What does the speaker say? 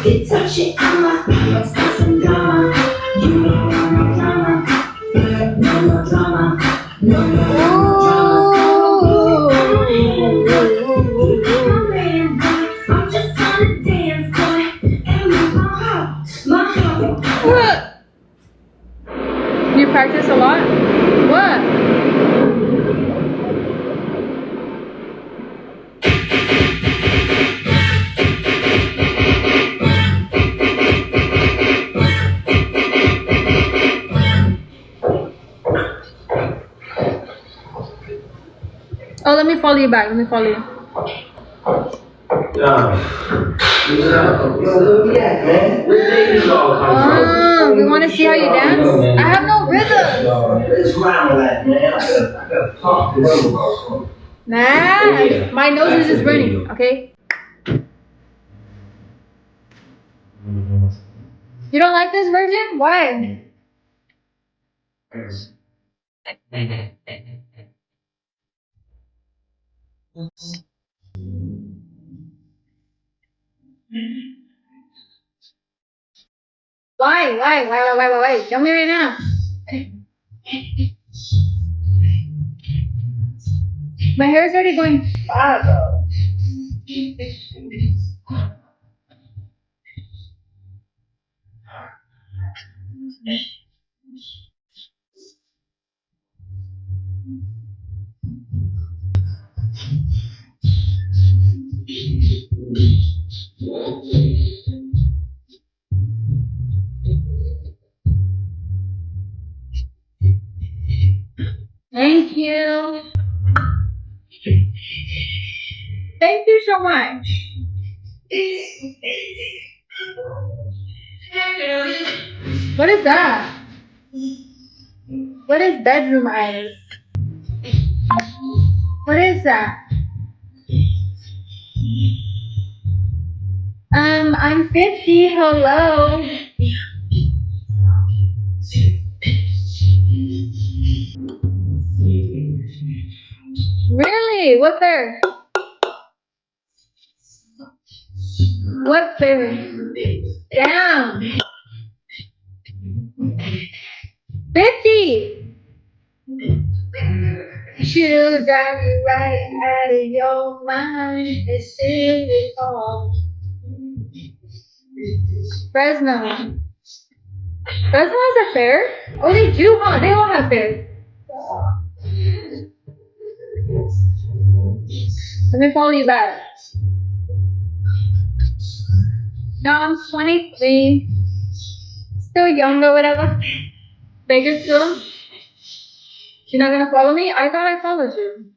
Get touchy, I'm let's do some drama. You don't want no drama. No more drama. No more drama. I'm just trying to dance, boy. And my heart. What? You practice a lot? What? Oh, let me follow you back. Let me follow you. Oh, we want to see how you dance? I have no rhythm. Nah, my nose is just burning, okay? You don't like this version? Why? Why? Tell me right now. My hair is already going fat. Thank you. Thank you so much. What is that? What is bedroom eyes? What is that? I'm 50. Hello. Really? What there? What there? Damn. 50. You got me right out of your mind. It's silly all. Fresno. Fresno has a fair? Oh, they do, huh? They all have fairs. Let me follow you back. No, I'm 23. Still young or whatever. Bigger still. You're not gonna follow me? I thought I followed you.